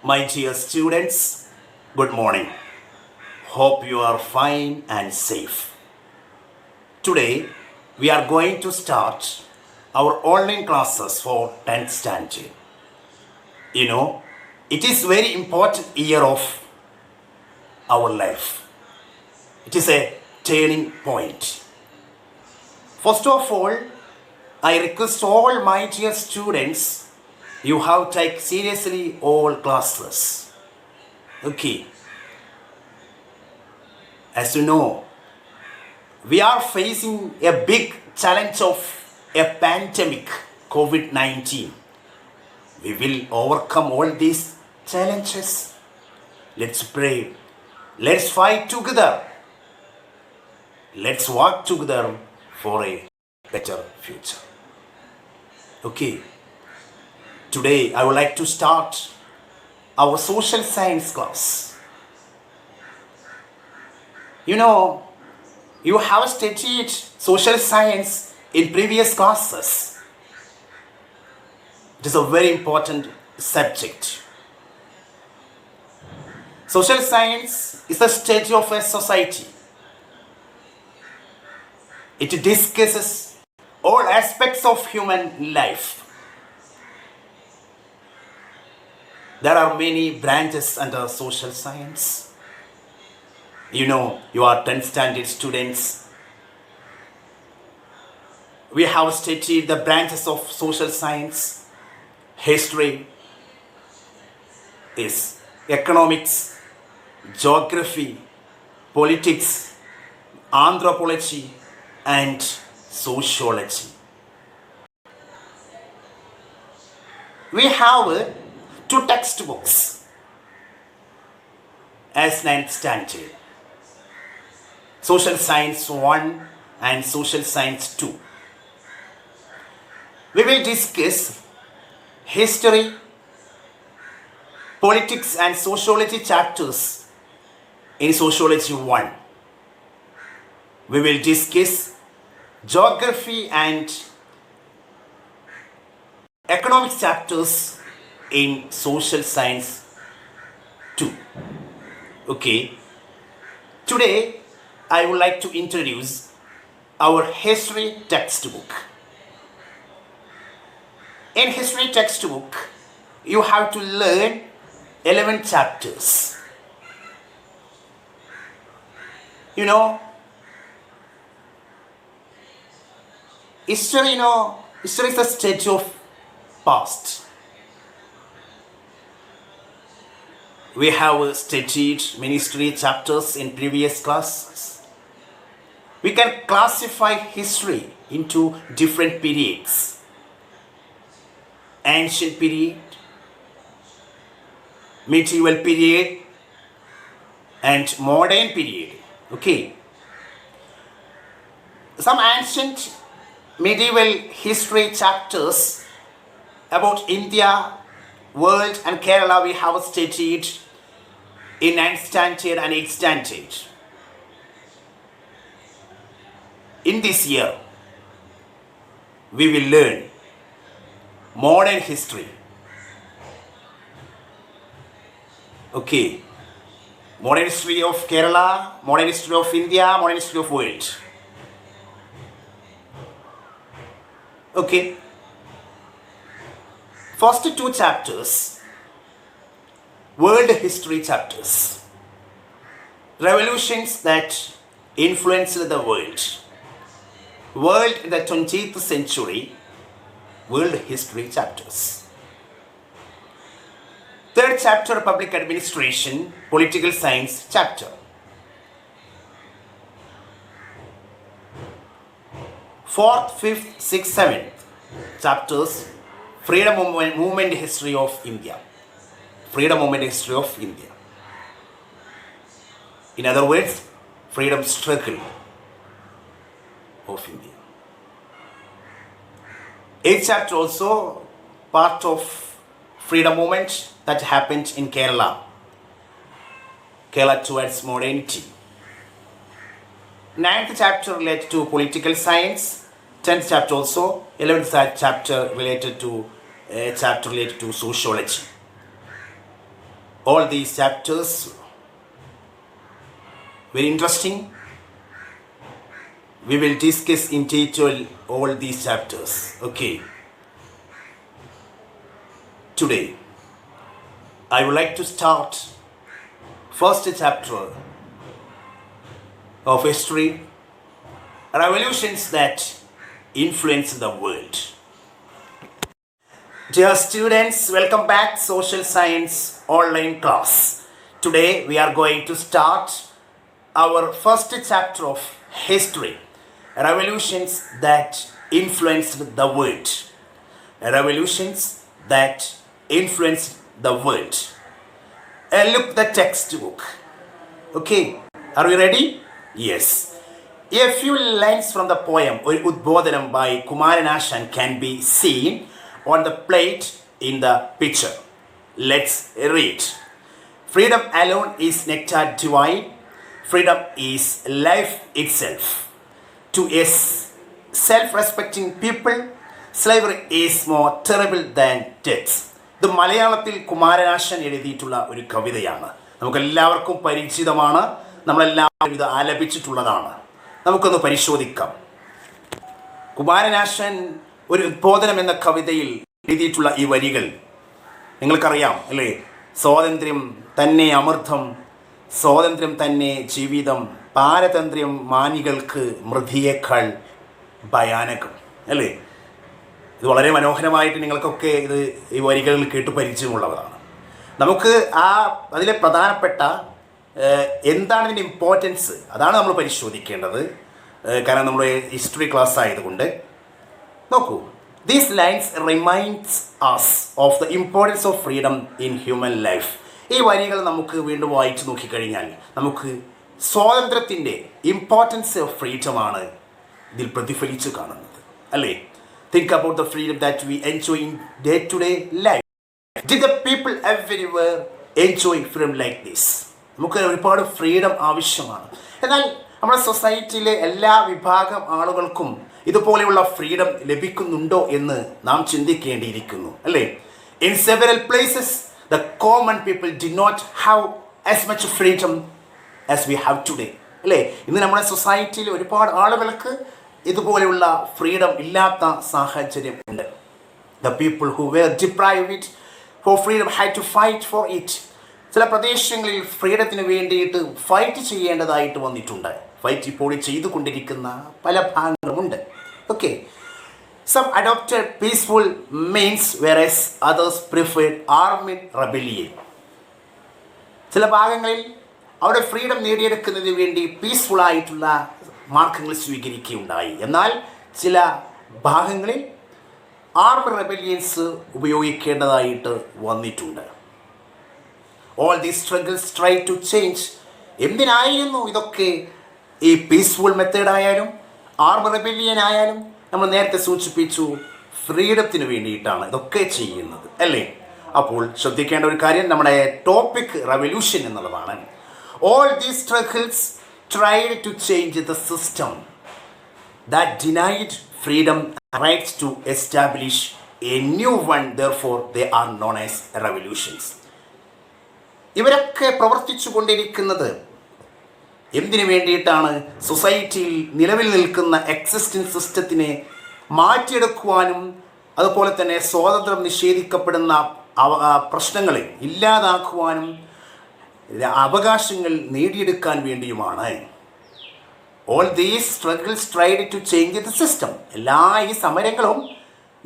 My dear students, good morning. Hope you are fine and safe. Today, we are going to start our online classes for 10th standard. You know, it is very important year of our life. It is a turning point. First of all, I request all my dear students, you have to take seriously all classes. Okay. As you know, we are facing a big challenge of a pandemic, COVID-19. We will overcome all these challenges. Let's pray. Let's fight together. Let's work together for a better future. Okay. Today, I would like to start our social science class. You know, you have studied social science in previous classes. It is a very important subject. Social science is the study of a society. It discusses all aspects of human life. There are many branches under social science. You know, you are 10th standard students. We have studied the branches of social science. History is economics, geography, politics, anthropology, and sociology. We have two textbooks as 9th standard. Social Science 1 and Social Science 2. We will discuss history, politics and sociology chapters in Sociology 1. We will discuss geography and economics chapters in Social Science 2. Okay. Today, I would like to introduce our history textbook. In history textbook, you have to learn 11 chapters. You know, history is the study of past. We have studied many history chapters in previous classes. We can classify history into different periods. Ancient period, medieval period, and modern period. Okay. Some ancient medieval history chapters about India, world, and Kerala we have studied in 9th standard and 8th standard. In this year, we will learn modern history. Okay. Modern history of Kerala, modern history of India, modern history of world. Okay. First two chapters, world history chapters. Revolutions that influenced the world. World in the 20th century, world history chapters. Third chapter, public administration, political science chapter. Fourth, fifth, sixth, seventh chapters, freedom movement history of India. Freedom movement history of India. In other words, freedom struggle of India. Eighth chapter also part of freedom movement that happened in Kerala. Kerala towards modernity. Ninth chapter related to political science. 10th chapter also. 11th chapter related to sociology. all these chapters very interesting. We will discuss in detail all these chapters. Okay. Today, I would like to start first chapter of history, revolutions that influence the world. Dear students, welcome back Social Science online class. Today we are going to start our first chapter of history, revolutions that influenced the world. Revolutions that influenced the world. Look the textbook. Okay, are we ready? Yes. A few lines from the poem Udbodhanam by Kumaranashan can be seen on the plate in the picture. Let's read. Freedom alone is nectar divine. Freedom is life itself. To a self-respecting people, slavery is more terrible than death. ഇത് മലയാളത്തിൽ കുമാരനാശൻ എഴുതിയിട്ടുള്ള ഒരു കവിതയാണ്. നമുക്കെല്ലാവർക്കും പരിചിതമാണ്. നമ്മളെല്ലാവരും ഇത് ആലപിച്ചിട്ടുള്ളതാണ്. നമുക്കൊന്ന് പരിശോധിക്കാം. കുമാരനാശൻ ഒരു ഉദ്ബോധനം എന്ന കവിതയിൽ എഴുതിയിട്ടുള്ള ഈ വരികൾ നിങ്ങൾക്കറിയാം അല്ലേ? സ്വാതന്ത്ര്യം തന്നെ അമൃതം, സ്വാതന്ത്ര്യം തന്നെ ജീവിതം, പാരതന്ത്ര്യം മാനികൾക്ക് മൃതിയേക്കാൾ ഭയാനകം അല്ലേ? ഇത് വളരെ മനോഹരമായിട്ട് നിങ്ങൾക്കൊക്കെ ഈ വരികളിൽ കേട്ട് പരിചയമുള്ളതാണ്. നമുക്ക് അതിലെ പ്രധാനപ്പെട്ട എന്താണ് ഇതിൻ്റെ ഇമ്പോർട്ടൻസ് അതാണ് നമ്മൾ പരിശോധിക്കേണ്ടത്. കാരണം നമ്മൾ ഹിസ്റ്ററി ക്ലാസ് ആയതുകൊണ്ട് നോക്കൂ. These lines reminds us of the importance of freedom in human life. ഈ വരികൾ നമുക്ക് വീണ്ടും വായിച്ചു നോക്കിക്കഴിഞ്ഞാൽ നമുക്ക് സ്വാതന്ത്ര്യത്തിൻ്റെ ഇമ്പോർട്ടൻസ് ഓഫ് ഫ്രീഡമാണ് ഇതിൽ പ്രതിഫലിച്ചു കാണുന്നത് അല്ലേ? Think about the freedom that we enjoy in day-to-day life. Did the people everywhere enjoy freedom like this? നമുക്ക് ഒരുപാട് ഫ്രീഡം ആവശ്യമാണ്. എന്നാൽ നമ്മുടെ സൊസൈറ്റിയിലെ എല്ലാ വിഭാഗം ആളുകൾക്കും ഇതുപോലെയുള്ള ഫ്രീഡം ലഭിക്കുന്നുണ്ടോ എന്ന് നാം ചിന്തിക്കേണ്ടിയിരിക്കുന്നു അല്ലേ? In several places, the common people did not have as much freedom as we have today. അല്ലേ? ഇന്ന് നമ്മുടെ സൊസൈറ്റിയിൽ ഒരുപാട് ആളുകൾക്ക് ഇതുപോലെയുള്ള ഫ്രീഡം ഇല്ലാത്ത സാഹചര്യം ഉണ്ട്. The people who were deprived for freedom had to fight for it. ചില പ്രദേശങ്ങളിൽ ഫ്രീഡത്തിന് വേണ്ടിയിട്ട് ഫൈറ്റ് ചെയ്യേണ്ടതായിട്ട് വന്നിട്ടുണ്ട്. ഫൈറ്റ് ഇപ്പോൾ ചെയ്തുകൊണ്ടിരിക്കുന്ന പല ഭാഗങ്ങളുമുണ്ട്. Okay, some adopted peaceful means whereas others preferred armed rebellion. ചില ഭാഗങ്ങളിൽ അവിടെ ഫ്രീഡം നേടിയെടുക്കുന്നതിന് വേണ്ടി പീസ്ഫുൾ ആയിട്ടുള്ള മാർഗങ്ങൾ സ്വീകരിക്കുകയുണ്ടായി. എന്നാൽ ചില ഭാഗങ്ങളിൽ ആർമഡ് റെബലിയൻസ് ഉപയോഗിക്കേണ്ടതായിട്ട് വന്നിട്ടുണ്ട്. All these struggles try to change. എന്തിനായിരുന്നു ഇതൊക്കെ? ഈ പീസ്ഫുൾ മെത്തേഡായാലും ആർമഡ് റെബലിയൻ ആയാലും നമ്മൾ നേരത്തെ സൂചിപ്പിച്ചു ഫ്രീഡത്തിന് വേണ്ടിയിട്ടാണ് ഇതൊക്കെ ചെയ്യുന്നത് അല്ലേ? അപ്പോൾ ശ്രദ്ധിക്കേണ്ട ഒരു കാര്യം നമ്മുടെ ടോപ്പിക് റെവല്യൂഷൻ എന്നുള്ളതാണ്. All these struggles tried to change the system that denied freedom and rights to establish a new one. Therefore, they are known as revolutions. ഇവരൊക്കെ പ്രവർത്തിച്ചു കൊണ്ടിരിക്കുന്നത് എന്തിനു വേണ്ടിയിട്ടാണ്? സൊസൈറ്റിയിൽ നിലവിൽ നിൽക്കുന്ന എക്സിസ്റ്റിംഗ് സിസ്റ്റത്തിനെ മാറ്റിയെടുക്കുവാനും അതുപോലെ തന്നെ സ്വാതന്ത്ര്യം നിഷേധിക്കപ്പെടുന്ന പ്രശ്നങ്ങളെ ഇല്ലാതാക്കുവാനും അവകാശങ്ങൾ നേടിയെടുക്കാൻ വേണ്ടിയുമാണ്. All these struggles tried to change the system. എല്ലാ ഈ സമരങ്ങളും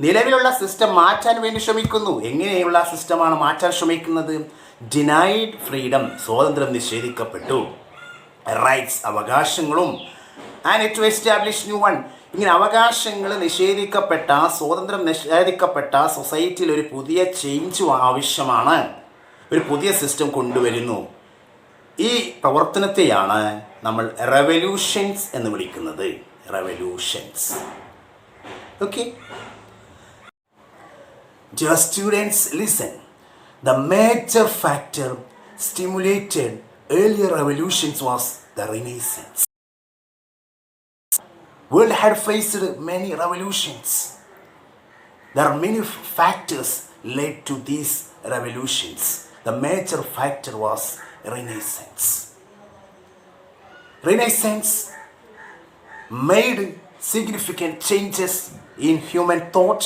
നിലവിലുള്ള സിസ്റ്റം മാറ്റാൻ വേണ്ടി ശ്രമിക്കുന്നു. എങ്ങനെയുള്ള സിസ്റ്റമാണ് മാറ്റാൻ ശ്രമിക്കുന്നത്? ഡിനൈഡ് ഫ്രീഡം, സ്വാതന്ത്ര്യം നിഷേധിക്കപ്പെട്ടു. റൈറ്റ്സ്, അവകാശങ്ങളും. And to establish new one. ഇങ്ങനെ അവകാശങ്ങൾ നിഷേധിക്കപ്പെട്ട, സ്വാതന്ത്ര്യം നിഷേധിക്കപ്പെട്ട സൊസൈറ്റിയിൽ ഒരു പുതിയ ചേഞ്ച് ആവശ്യമാണ്. ഒരു പുതിയ സിസ്റ്റം കൊണ്ടുവരുന്നു. ഈ പ്രവർത്തനത്തെയാണ് നമ്മൾ റെവല്യൂഷൻസ് എന്ന് വിളിക്കുന്നത്. Revolutions. Okay, dear students, listen. The major factor stimulated earlier revolutions was the Renaissance. World had faced many revolutions. There are many factors led to these revolutions. the major factor was Renaissance. Renaissance made significant changes in human thought,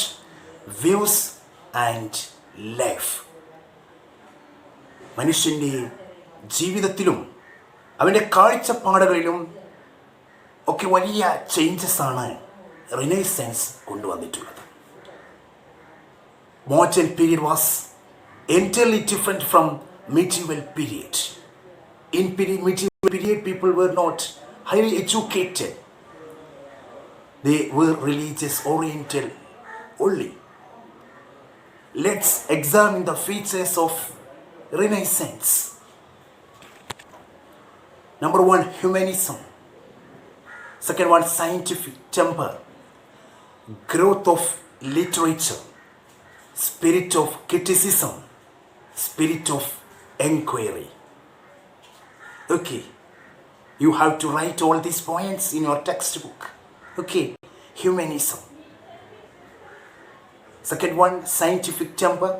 views and life. മനുഷ്യൻ്റെ ജീവിതത്തിലും അവൻ്റെ കാഴ്ചപ്പാടുകളിലും ഒക്കെ വലിയ changes ആണ് renaissance കൊണ്ടുവന്നിട്ടുള്ളത്. Modern period was entirely different from medieval period. In medieval period, people were not highly educated. They were religious oriented only. Let's examine the features of Renaissance. Number one, humanism. Second one, scientific temper, growth of literature, spirit of criticism, spirit of inquiry. Okay, you have to write all these points in your textbook. Okay, humanism. Second one, scientific temper.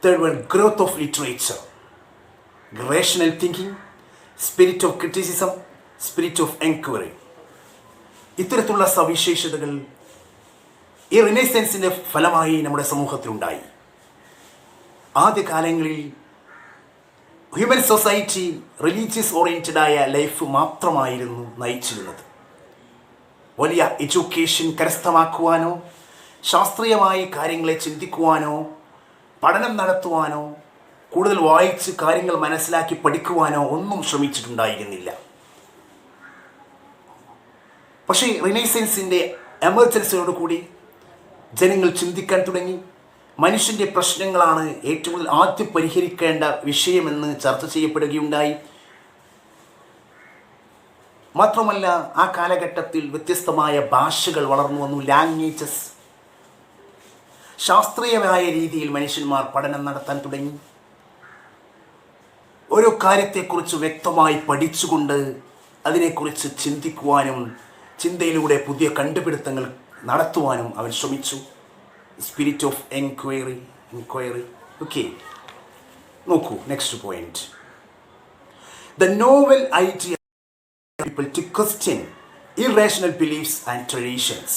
Third one, growth of literature, rational thinking, spirit of criticism, spirit of inquiry. ഇത്തരത്തിലുള്ള സവിശേഷതകൾ ഈ റിനൈസൻസിൻ്റെ ഫലമായി നമ്മുടെ സമൂഹത്തിലുണ്ടായി. ആദ്യകാലങ്ങളിൽ human society religious ഓറിയൻറ്റഡായ life മാത്രമായിരുന്നു നയിച്ചിരുന്നത്. വലിയ education കരസ്ഥമാക്കുവാനോ ശാസ്ത്രീയമായി കാര്യങ്ങളെ ചിന്തിക്കുവാനോ പഠനം നടത്തുവാനോ കൂടുതൽ വായിച്ച് കാര്യങ്ങൾ മനസ്സിലാക്കി പഠിക്കുവാനോ ഒന്നും ശ്രമിച്ചിട്ടുണ്ടായിരുന്നില്ല. പക്ഷേ റിനൈസൻസിൻ്റെ എമർജൻസിയോടുകൂടി ജനങ്ങൾ ചിന്തിക്കാൻ തുടങ്ങി. മനുഷ്യൻ്റെ പ്രശ്നങ്ങളാണ് ഏറ്റവും കൂടുതൽ ആദ്യം പരിഹരിക്കേണ്ട വിഷയമെന്ന് ചർച്ച ചെയ്യപ്പെടുകയുണ്ടായി. മാത്രമല്ല ആ കാലഘട്ടത്തിൽ വ്യത്യസ്തമായ ഭാഷകൾ വളർന്നു വന്നു, ലാംഗ്വേജസ്. ശാസ്ത്രീയമായ രീതിയിൽ മനുഷ്യന്മാർ പഠനം നടത്താൻ തുടങ്ങി. ഓരോ കാര്യത്തെക്കുറിച്ച് വ്യക്തമായി പഠിച്ചുകൊണ്ട് അതിനെക്കുറിച്ച് ചിന്തിക്കുവാനും ചിന്തയിലൂടെ പുതിയ കണ്ടുപിടുത്തങ്ങൾ നടത്തുവാനും അവൻ ശ്രമിച്ചു. Spirit of enquiry. ഓക്കെ, നോക്കൂ next point. The novel idea people to question irrational beliefs and traditions.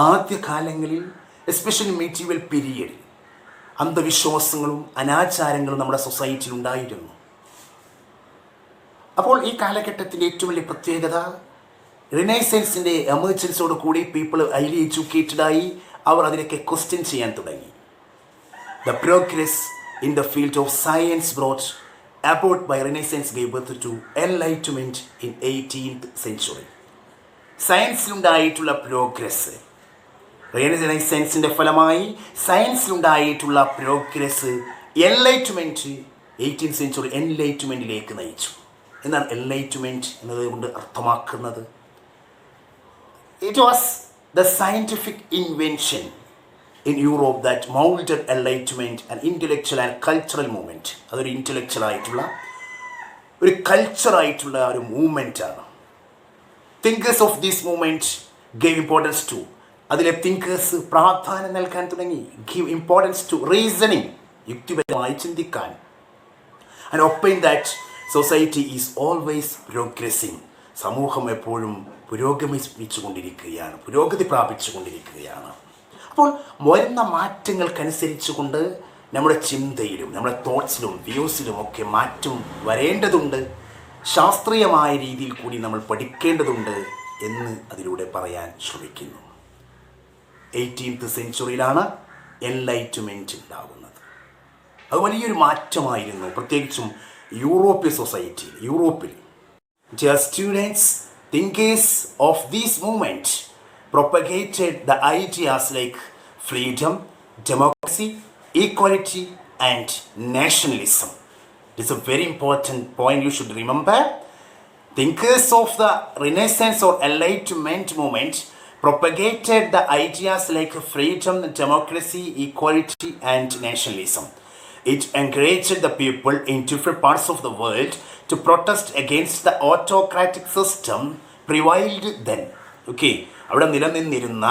ആദ്യകാലങ്ങളിൽ എസ്പെഷ്യലി medieval പീരിയഡിൽ അന്ധവിശ്വാസങ്ങളും അനാചാരങ്ങളും നമ്മുടെ സൊസൈറ്റിയിൽ ഉണ്ടായിരുന്നു. അപ്പോൾ ഈ കാലഘട്ടത്തിൻ്റെ ഏറ്റവും വലിയ പ്രത്യേകത റിനൈസൻസിൻ്റെ എമർജൻസിയോട് കൂടി പീപ്പിൾ ഹൈലി എഡ്യൂക്കേറ്റഡായി അവർ അതിനൊക്കെ ക്വസ്റ്റ്യൻ ചെയ്യാൻ തുടങ്ങി. The progress in the field of science brought about by Renaissance gave birth to enlightenment in 18th century. സയൻസിലുണ്ടായിട്ടുള്ള പ്രോഗ്രസ്, റിനൈസൻസിൻ്റെ ഫലമായി സയൻസിലുണ്ടായിട്ടുള്ള പ്രോഗ്രസ് എൻലൈറ്റ്മെൻറ്റ് 18th സെഞ്ച്വറി എൻലൈറ്റ്മെൻറ്റിലേക്ക് നയിച്ചു. എന്നാൽ എൻലൈറ്റ്മെൻറ്റ് എന്നതുകൊണ്ട് അർത്ഥമാക്കുന്നത് it was the scientific invention in Europe that molded enlightenment and intellectual and cultural movement. അതൊരു ഇൻ്റലക്ച്വൽ ആയിട്ടുള്ള ഒരു കൾച്ചറായിട്ടുള്ള ഒരു മൂവ്മെൻറ്റാണ്. Thinkers of this movement gave importance to, അതിലെ തിങ്കേഴ്സ് പ്രാധാന്യം നൽകാൻ തുടങ്ങി. ഗീവ് ഇമ്പോർട്ടൻസ് ടു റീസണിങ്, യുക്തിപരമായി ചിന്തിക്കാൻ. And opine that society is always progressing. സമൂഹം എപ്പോഴും പുരോഗമിച്ചുകൊണ്ടിരിക്കുകയാണ്, പുരോഗതി പ്രാപിച്ചുകൊണ്ടിരിക്കുകയാണ്. അപ്പോൾ വരുന്ന മാറ്റങ്ങൾക്കനുസരിച്ചുകൊണ്ട് നമ്മുടെ ചിന്തയിലും നമ്മുടെ തോട്ട്സിലും വ്യൂസിലും ഒക്കെ മാറ്റം വരേണ്ടതുണ്ട്. ശാസ്ത്രീയമായ രീതിയിൽ കൂടി നമ്മൾ പഠിക്കേണ്ടതുണ്ട് എന്ന് അതിലൂടെ പറയാൻ ശ്രമിക്കുന്നു. 18th സെഞ്ച്വറിയിലാണ് എൻലൈറ്റ്മെൻറ്റ് ഉണ്ടാകുന്നത്. അത് വലിയൊരു മാറ്റമായിരുന്നു, പ്രത്യേകിച്ചും യൂറോപ്യൻ സൊസൈറ്റിയിൽ. യൂറോപ്പിൽ students thinkers of this movement propagated the ideas like freedom, democracy, equality and nationalism. This is a very important point you should remember. Thinkers of the Renaissance or Enlightenment movement propagated the ideas like freedom, democracy, equality and nationalism. It encouraged the people in different parts of the world to protest against the autocratic system prevailed then. Okay, അവിടെ നിലനിന്നിരുന്ന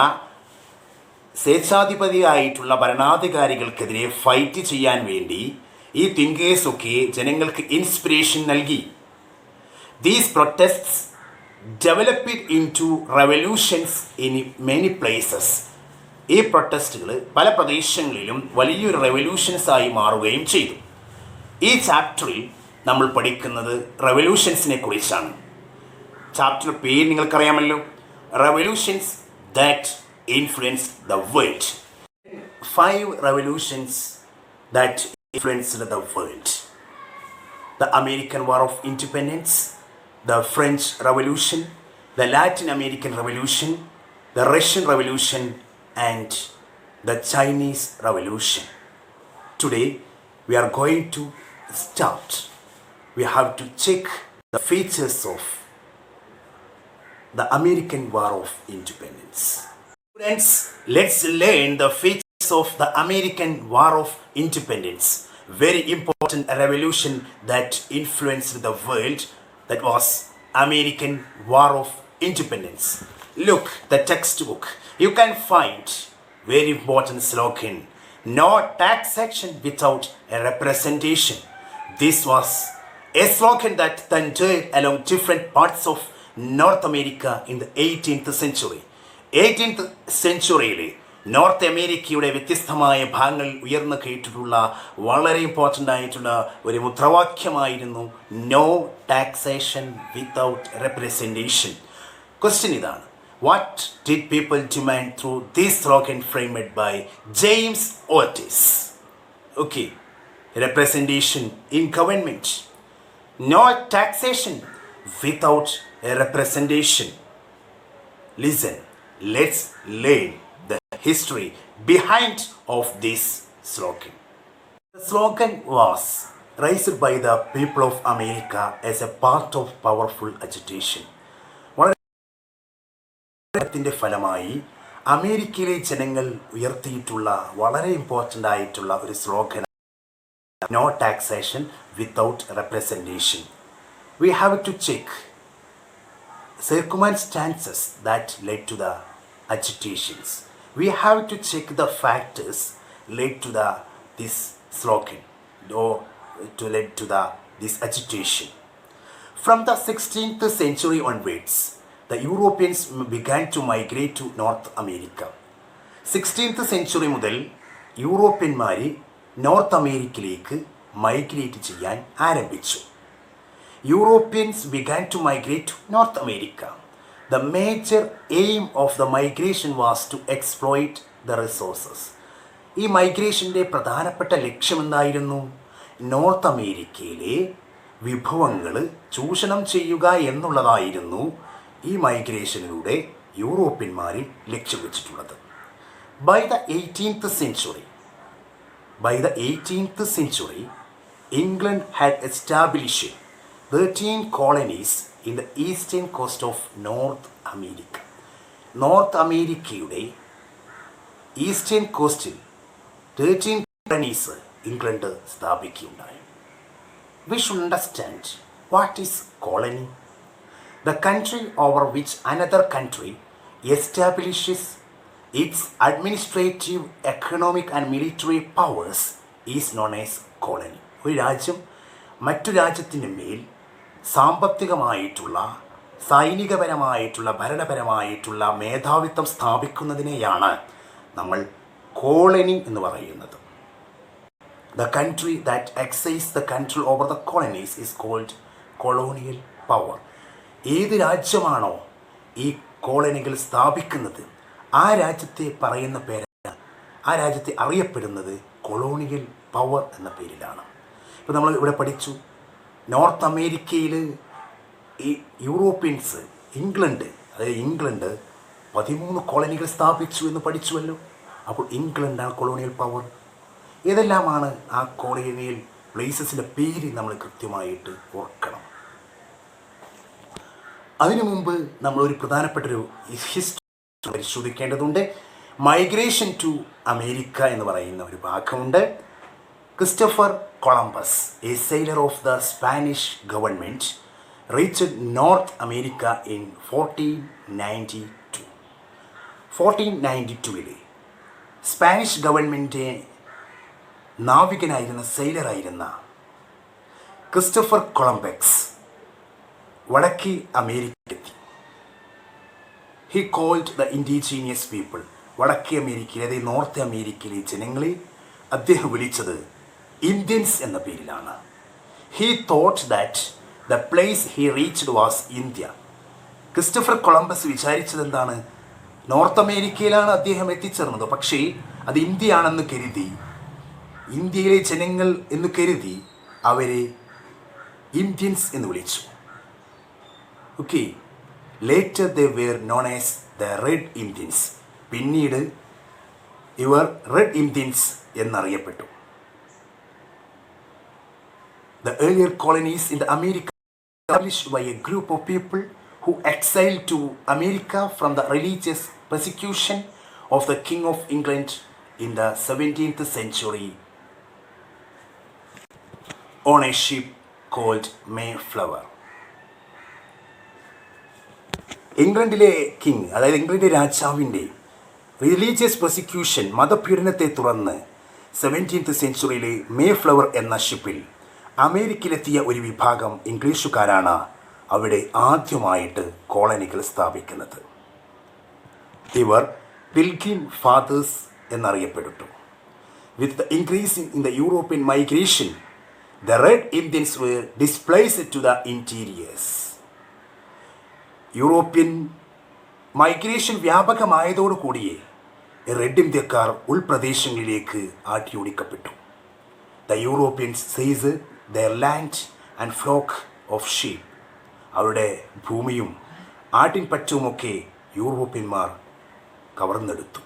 സ്വേച്ഛാധിപതിയായിട്ടുള്ള ഭരണാധികാരികൾക്കെതിരെ fight ചെയ്യാൻ വേണ്ടി ഈ തിങ്കേഴ്സൊക്കെ ജനങ്ങൾക്ക് inspiration നൽകി. These protests developed into revolutions in many places. ഈ പ്രൊട്ടസ്റ്റുകൾ പല പ്രദേശങ്ങളിലും വലിയൊരു റെവല്യൂഷൻസായി മാറുകയും ചെയ്തു. ഈ ചാപ്റ്ററിൽ നമ്മൾ പഠിക്കുന്നത് റെവല്യൂഷൻസിനെ കുറിച്ചാണ്. ചാപ്റ്റർ പേര് നിങ്ങൾക്കറിയാമല്ലോ, revolutions that influence the world. 5 revolutions that influenced the world: the American War of Independence, the French Revolution, the Latin American Revolution, the Russian Revolution, and the Chinese Revolution. Today we are going to start. We have to check the features of the American War of Independence. Students, let's learn the features of the American War of Independence. Very important revolution that influenced the world. That was American War of Independence. Look the textbook. You can find very important slogan: no taxation without a representation. This was a slogan that thundered along different parts of North America in the 18th century. 18th century North അമേരിക്കയുടെ വ്യത്യസ്തമായ ഭാഗങ്ങളിൽ ഉയർന്നു കേട്ടിട്ടുള്ള വളരെ important ആയിട്ടുള്ള ഒരു മുദ്രാവാക്യമായിരുന്നു no taxation without representation. Question ഇതാണ്: what did people demand through this slogan framed by James Otis? Okay, representation in government. No taxation without a representation. Listen, let's learn the history behind of this slogan. The slogan was raised by the people of America as a part of powerful agitation. വളരെ ഫലമായി അമേരിക്കയിലെ ജനങ്ങൾ ഉയർത്തിയിട്ടുള്ള വളരെ important ആയിട്ടുള്ള ഒരു slogan no taxation without representation. We have to check circumstances that led to the agitations. We have to check the factors led to this slogan or to led to this agitation. From the 16th century onwards, the Europeans began to migrate to North America. 16th century മുതൽ യൂറോപ്യന്മാർ north അമേരിക്കയിലേക്ക് migrate ചെയ്യാൻ ആരംഭിച്ചു. Europeans began to migrate to North America. The major aim of the migration was to exploit the resources. ഈ മൈഗ്രേഷൻ്റെ പ്രധാനപ്പെട്ട ലക്ഷ്യമെന്തായിരുന്നു? North അമേരിക്കയിലെ വിഭവങ്ങൾ ചൂഷണം ചെയ്യുക എന്നുള്ളതായിരുന്നു ഈ മൈഗ്രേഷനിലൂടെ യൂറോപ്യന്മാരിൽ ലക്ഷ്യം വെച്ചിട്ടുള്ളത്. By the 18th century, England had established 13 colonies in the eastern coast of North America. North അമേരിക്കയുടെ ഈസ്റ്റേൺ കോസ്റ്റിൽ 13 colonies ഇംഗ്ലണ്ട് സ്ഥാപിക്കുകയുണ്ടായി. We should understand what is colony. The country over which another country establishes its administrative, economic and military powers is known as colony. ഒരു രാജ്യം മറ്റു രാജ്യത്തിന് മേൽ സാമ്പത്തികമായിട്ടുള്ള, സൈനികപരമായിട്ടുള്ള, ഭരണപരമായിട്ടുള്ള മേധാവിത്വം സ്ഥാപിക്കുന്നതിനെയാണ് നമ്മൾ കോളനി എന്ന് പറയുന്നത്. The country that exercises the control over the colonies is called colonial power. ഏത് രാജ്യമാണോ ഈ കോളനികൾ സ്ഥാപിക്കുന്നത് ആ രാജ്യത്തെ പറയുന്ന പേരാണ്, ആ രാജ്യത്തെ അറിയപ്പെടുന്നത് കൊളോണിയൽ പവർ എന്ന പേരിലാണ്. ഇപ്പോൾ നമ്മൾ ഇവിടെ പഠിച്ചു, നോർത്ത് അമേരിക്കയിൽ ഈ യൂറോപ്യൻസ് ഇംഗ്ലണ്ട് 13 കോളനികൾ സ്ഥാപിച്ചു എന്ന് പഠിച്ചുവല്ലോ. അപ്പോൾ ഇംഗ്ലണ്ടാണ് കൊളോണിയൽ പവർ. ഏതെല്ലാമാണ് ആ കൊളോണിയൽ പ്ലേസസിൻ്റെ പേര് നമ്മൾ കൃത്യമായിട്ട് ഓർക്കണം. അതിനു മുമ്പ് നമ്മളൊരു പ്രധാനപ്പെട്ടൊരു ഹിസ്റ്ററി പരിശോധിക്കേണ്ടതുണ്ട്. മൈഗ്രേഷൻ ടു അമേരിക്ക എന്ന് പറയുന്ന ഒരു ഭാഗമുണ്ട്. Christopher Columbus, a sailor of the Spanish government, reached North America in 1492. 1492 Spanish government നാവികനായിരുന്ന സെയിലറായിരുന്ന ക്രിസ്റ്റഫർ കൊളംബസ് വടക്കേ അമേരിക്കയിലെത്തി. He called the indigenous people, വടക്കേ അമേരിക്കയിലെ അതായത് നോർത്ത് അമേരിക്കയിലെ ജനങ്ങളെ അദ്ദേഹം വിളിച്ചത് ഇന്ത്യൻസ് എന്ന പേരിലാണ്. He thought that the place he reached was India. Christopher Columbus വിചാരിച്ചത് എന്താണ്? നോർത്ത് അമേരിക്കയിലാണ് അദ്ദേഹം എത്തിച്ചേർന്നത്, പക്ഷേ അത് ഇന്ത്യയാണെന്ന് കരുതി, ഇന്ത്യയിലെ ജനങ്ങൾ എന്ന് കരുതി അവരെ ഇന്ത്യൻസ് എന്ന് വിളിച്ചു. Okay, later they were known as the red Indians. പിന്നീട് ഇവർ റെഡ് ഇന്ത്യൻസ് എന്നറിയപ്പെട്ടു. The earlier colonies in the America established by a group of people who exiled to America from the religious persecution of the King of England in the 17th century on a ship called Mayflower. ഇംഗ്ലണ്ടിലെ king, അതായത് ഇംഗ്ലണ്ടിലെ രാജാവിൻ്റെ religious persecution, മതപീഡനത്തെ തുടർന്ന് 17th സെഞ്ച്വറിയിലെ Mayflower എന്ന ഷിപ്പിൽ അമേരിക്കയിലെത്തിയ ഒരു വിഭാഗം ഇംഗ്ലീഷുകാരാണ് അവിടെ ആദ്യമായിട്ട് കോളനികൾ സ്ഥാപിക്കുന്നത്. ഇവർ പിൽഗ്രിം ഫാദേഴ്സ് എന്നറിയപ്പെട്ടു. With the increase in the European migration, the red Indians were displaced to the interiors. European migration വ്യാപകമായതോടുകൂടിയേ റെഡ് ഇന്ത്യക്കാർ ഉൾപ്രദേശങ്ങളിലേക്ക് ആട്ടിയോടിക്കപ്പെട്ടു. The Europeans seize their land and flock of sheep. അവരുടെ ഭൂമിയും ആട്ടിൻപറ്റവുമൊക്കെ യൂറോപ്യന്മാർ കവർന്നെടുത്തു.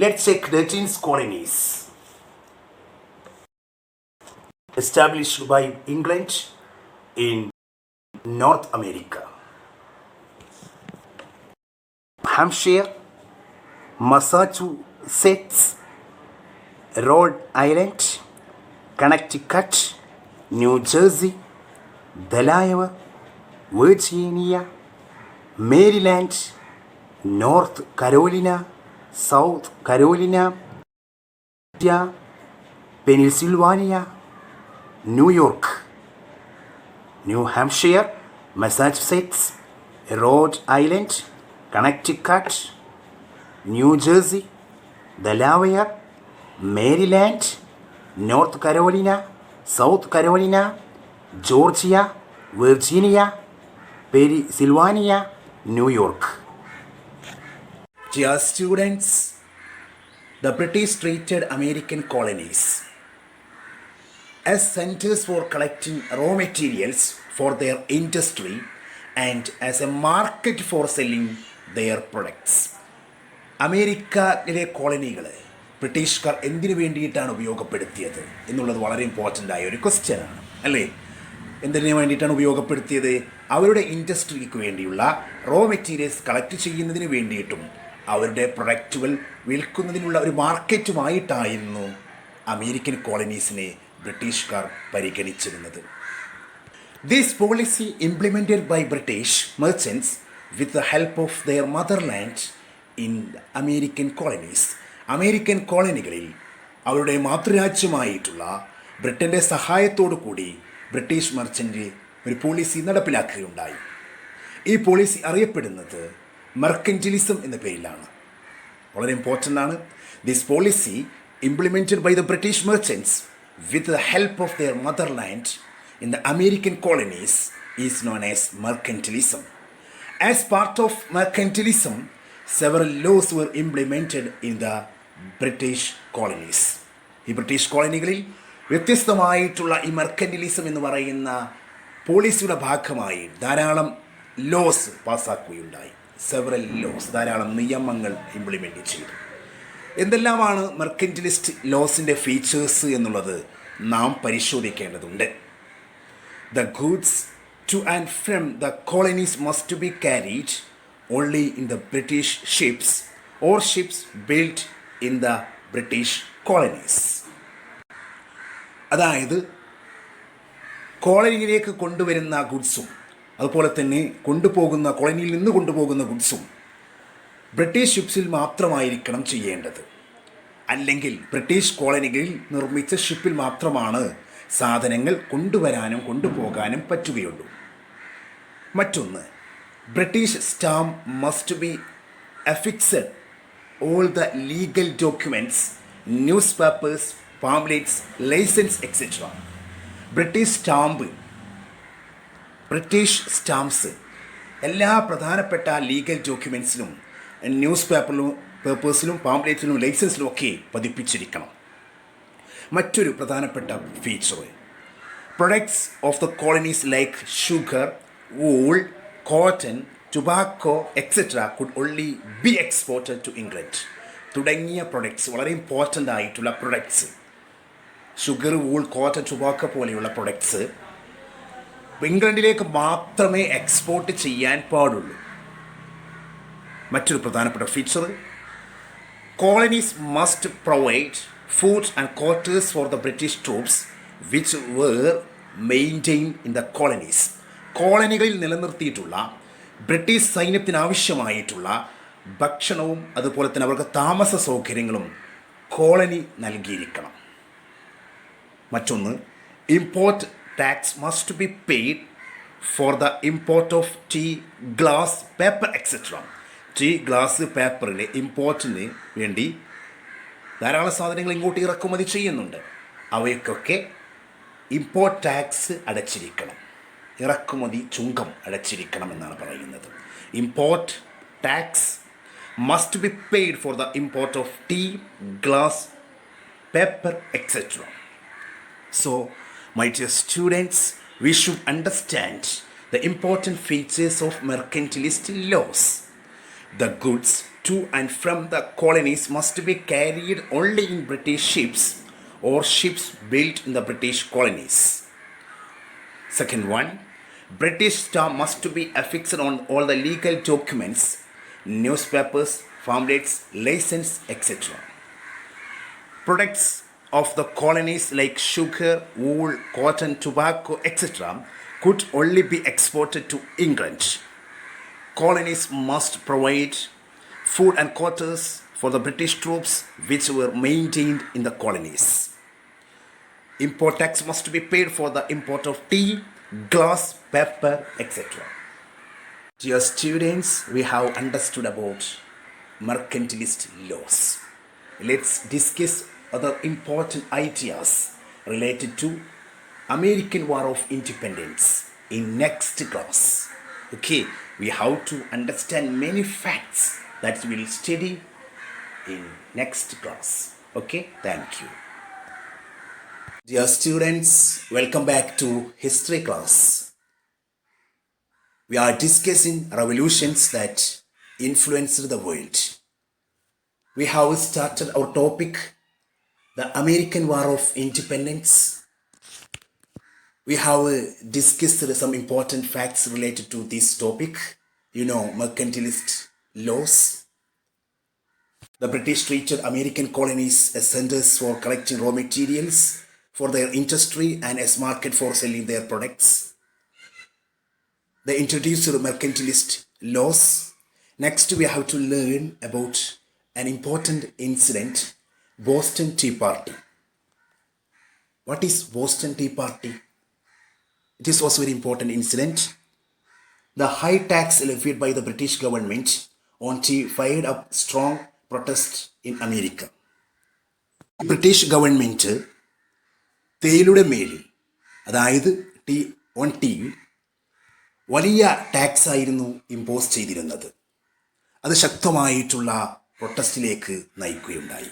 Let's check 13 colonies established by England in North America. Hampshire, Massachusetts, Rhode Island, Connecticut, New Jersey, Delaware, Virginia, Maryland, North Carolina, South Carolina, Pennsylvania, New York, New Hampshire, Massachusetts, Rhode Island, Connecticut, New Jersey, Delaware, Maryland, North Carolina, South Carolina, Georgia, Virginia, Pennsylvania, New York. Dear students, the British treated American colonies as centers for collecting raw materials for their industry and as a market for selling their products. അമേരിക്കയിലെ കോളനികൾ ബ്രിട്ടീഷുകാർ എന്തിനു വേണ്ടിയിട്ടാണ് ഉപയോഗപ്പെടുത്തിയത് എന്നുള്ളത് വളരെ important ആയ ഒരു ക്വസ്റ്റ്യനാണ്, അല്ലേ? എന്തിനു വേണ്ടിയിട്ടാണ് ഉപയോഗപ്പെടുത്തിയത്? അവരുടെ ഇൻഡസ്ട്രിക്ക് വേണ്ടിയുള്ള റോ മെറ്റീരിയൽസ് കളക്ട് ചെയ്യുന്നതിന് വേണ്ടിയിട്ടും അവരുടെ പ്രൊഡക്റ്റുകൾ വിൽക്കുന്നതിനുള്ള ഒരു മാർക്കറ്റുമായിട്ടായിരുന്നു അമേരിക്കൻ കോളനീസിനെ ബ്രിട്ടീഷുകാർ പരിഗണിച്ചിരുന്നത്. This policy implemented by British merchants with the help of their motherland in the American colonies. American കോളനികളിൽ അവരുടെ മാതൃരാജ്യമായിട്ടുള്ള ബ്രിട്ടൻ്റെ സഹായത്തോടു കൂടി ബ്രിട്ടീഷ് മർച്ചൻ്റ് ഒരു പോളിസി നടപ്പിലാക്കുകയുണ്ടായി. ഈ പോളിസി അറിയപ്പെടുന്നത് മെർക്കന്റിലിസം എന്ന പേരിലാണ്. വളരെ ഇമ്പോർട്ടൻ്റ് ആണ്. This policy implemented by the British merchants with the help of their motherland in the American colonies is known as mercantilism. As part of mercantilism, several laws were implemented in the British colonies. ഈ British കോളനികളിൽ വ്യത്യസ്തമായിട്ടുള്ള ഈ മെർക്കന്റിലിസം എന്ന് പറയുന്ന പോളിസിയുടെ ഭാഗമായി ധാരാളം loss പാസ്സാക്കുകയുണ്ടായി. Several loss, ധാരാളം നിയമങ്ങൾ ഇംപ്ലിമെൻ്റ് ചെയ്തു. എന്തെല്ലാമാണ് മെർക്കന്റിലിസ്റ്റ് ലോസിൻ്റെ ഫീച്ചേഴ്സ് എന്നുള്ളത് നാം പരിശോധിക്കേണ്ടതുണ്ട്. The goods to and from the colonies must be carried only in the British ships or ships built in the British colonies. അതായത് കോളനിയിലേക്ക് കൊണ്ടുവരുന്ന ഗുഡ്സും അതുപോലെ തന്നെ കോളനിയിൽ നിന്ന് കൊണ്ടുപോകുന്ന ഗുഡ്സും ബ്രിട്ടീഷ് ഷിപ്സിൽ മാത്രമായിരിക്കണം ചെയ്യേണ്ടത്. അല്ലെങ്കിൽ ബ്രിട്ടീഷ് കോളനികളിൽ നിർമ്മിച്ച ഷിപ്പിൽ മാത്രമാണ് സാധനങ്ങൾ കൊണ്ടുവരാനും കൊണ്ടുപോകാനും പറ്റുകയുള്ളൂ. മറ്റൊന്ന്, British stamp must be affixed all the legal documents, newspapers, pamphlets, license, etc. British stamps എല്ലാ പ്രധാനപ്പെട്ട ലീഗൽ ഡോക്യുമെൻസിലും ന്യൂസ് പേപ്പേഴ്സിലും പാംപ്ലേറ്റിലും ലൈസൻസിലും ഒക്കെ പതിപ്പിച്ചിരിക്കണം. മറ്റൊരു പ്രധാനപ്പെട്ട feature, products of the colonies like sugar, wool, cotton, tobacco, etc. could only be exported to England. തുടങ്ങിയ products, വളരെ important ആയിട്ടുള്ള products, sugar, wool, cotton, tobacco പോലെയുള്ള പ്രൊഡക്ട്സ് ഇംഗ്ലണ്ടിലേക്ക് മാത്രമേ എക്സ്പോർട്ട് ചെയ്യാൻ പാടുള്ളൂ. മറ്റൊരു പ്രധാനപ്പെട്ട feature, colonies must provide food and quarters for the British troops which were maintain in the colonies. കോളനികളിൽ നിലനിർത്തിയിട്ടുള്ള ബ്രിട്ടീഷ് സൈന്യത്തിനാവശ്യമായിട്ടുള്ള ഭക്ഷണവും അതുപോലെ തന്നെ അവർക്ക് താമസ സൗകര്യങ്ങളും കോളനി നൽകിയിരിക്കണം. മറ്റൊന്ന്, import tax must be paid for the import of tea, glass, paper, etcetera. Tea, glass, പേപ്പറിലെ ഇമ്പോർട്ടിന് വേണ്ടി ധാരാളം സാധനങ്ങൾ ഇങ്ങോട്ട് ഇറക്കുമതി ചെയ്യുന്നുണ്ട്. അവയ്ക്കൊക്കെ ഇമ്പോർട്ട് ടാക്സ് അടച്ചിരിക്കണം, ഇറക്കുമതി ചുങ്കം അടച്ചിരിക്കണം എന്നാണ് പറയുന്നത്. Import tax must be paid for the import of tea, glass, paper, etcetera. So my dear students, we should understand the important features of mercantilist laws. The goods to and from the colonies must be carried only in British ships or ships built in the British colonies. Second one, British stamp must be affixed on all the legal documents, newspapers, pamphlets, license, etc. Products of the colonies like sugar, wool, cotton, tobacco, etc. could only be exported to England. Colonies must provide food and quarters for the British troops which were maintained in the colonies. Import tax must be paid for the import of tea, glass, paper, etc. Dear students, we have understood about mercantilist laws. Let's discuss other important ideas related to American War of Independence in next class. Okay, we have to understand many facts that we will study in next class. Okay, thank you. Dear students, welcome back to history class. We are discussing revolutions that influenced the world. We have started our topic, the American War of Independence. We have discussed some important facts related to this topic. You know, mercantilist laws. The British treated American colonies as centers for collecting raw materials for their industry and as market for selling their products. They introduced mercantilist laws. Next, we have to learn about an important incident, Boston Tea Party. What is Boston Tea Party? It is also a very important incident. The high tax levied by the British government on tea fired up strong protest in America. British government തേയിലയുടെ മേലിൽ, അതായത് tea വലിയ tax ആയിരുന്നു impose ചെയ്തിരുന്നത്. അത് ശക്തമായിട്ടുള്ള പ്രൊട്ടസ്റ്റിലേക്ക് നയിക്കുകയുണ്ടായി.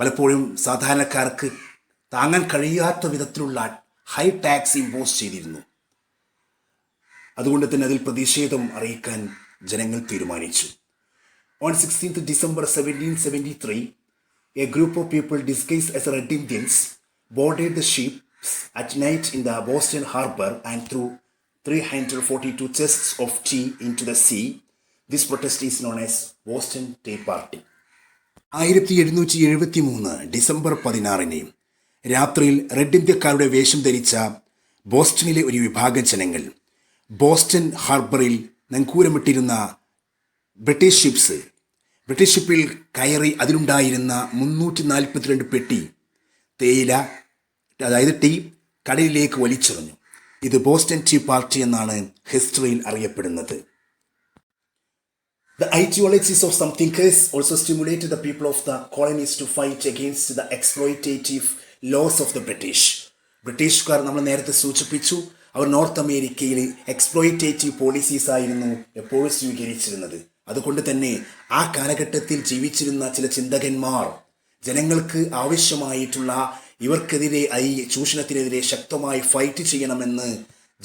പലപ്പോഴും സാധാരണക്കാർക്ക് താങ്ങാൻ കഴിയാത്ത വിധത്തിലുള്ള ഹൈ ടാക്സ് ഇമ്പോസ് ചെയ്തിരുന്നു. അതുകൊണ്ട് തന്നെ അതിൽ പ്രതിഷേധം അറിയിക്കാൻ ജനങ്ങൾ തീരുമാനിച്ചു. On 16th December 1773, a group of people disguised as Red Indians boarded the ships at night in the Boston harbor and threw 342 chests of tea into the sea. This protest is known as Boston Tea Party. 1773 December 16 രാത്രിയിൽ red ഇന്ത്യക്കാരുടെ വേഷം ധരിച്ച ബോസ്റ്റണിലെ ഒരു വിഭാഗം ജനങ്ങൾ Boston ഹാർബറിൽ നങ്കൂരമിട്ടിരുന്ന British ships British ഷിപ്പിൽ കയറി അതിലുണ്ടായിരുന്ന 342 പെട്ടി തേയില, അതായത് ടീ, കടലിലേക്ക് വലിച്ചെറിഞ്ഞു. ഇത് ബോസ്റ്റൺ ടീ പാർട്ടി എന്നാണ് ഹിസ്റ്ററിയിൽ അറിയപ്പെടുന്നത്. The ideologies of some thinkers also stimulated the people of the colonies to fight against the exploitative laws of the British. ബ്രിട്ടീഷുകാർ നമ്മൾ നേരത്തെ സൂചിപ്പിച്ചു, അവർ നോർത്ത് അമേരിക്കയിൽ എക്സ്പ്ലോയിറ്റേറ്റീവ് പോളിസീസ് ആയിരുന്നു എപ്പോഴും സ്വീകരിച്ചിരുന്നത്. അതുകൊണ്ട് തന്നെ ആ കാലഘട്ടത്തിൽ ജീവിച്ചിരുന്ന ചില ചിന്തകന്മാർ ജനങ്ങൾക്ക് ആവശ്യമായിട്ടുള്ള ഇവർക്കെതിരെ ഈ ചൂഷണത്തിനെതിരെ ശക്തമായി ഫൈറ്റ് ചെയ്യണമെന്ന്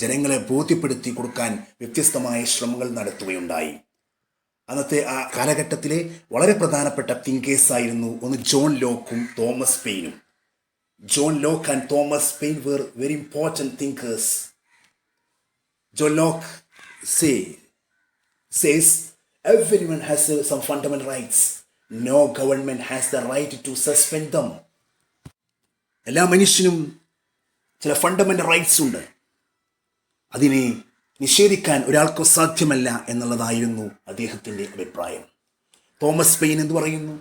ജനങ്ങളെ ബോധ്യപ്പെടുത്തി കൊടുക്കാൻ വ്യത്യസ്തമായ ശ്രമങ്ങൾ നടത്തുകയുണ്ടായി. അന്നത്തെ ആ കാലഘട്ടത്തിലെ വളരെ പ്രധാനപ്പെട്ട തിങ്കേഴ്സ് ആയിരുന്നു ഒന്ന് ജോൺ ലോക്കും തോമസ് പെയിനും. John Locke and Thomas Paine were very important thinkers. John Locke says everyone has some fundamental rights. No government has the right to suspend them. എല്ലാ മനുഷ്യനും ചില ഫണ്ടമെന്റൽ റൈറ്റ്സ് ഉണ്ട്, അതിനെ നിഷേധിക്കാൻ ഒരാൾക്കു സാധ്യമല്ല എന്നുള്ളതായിരുന്നു അദ്ദേഹത്തിൻ്റെ അഭിപ്രായം. തോമസ് പെയിൻ എന്ന് പറയുന്നു,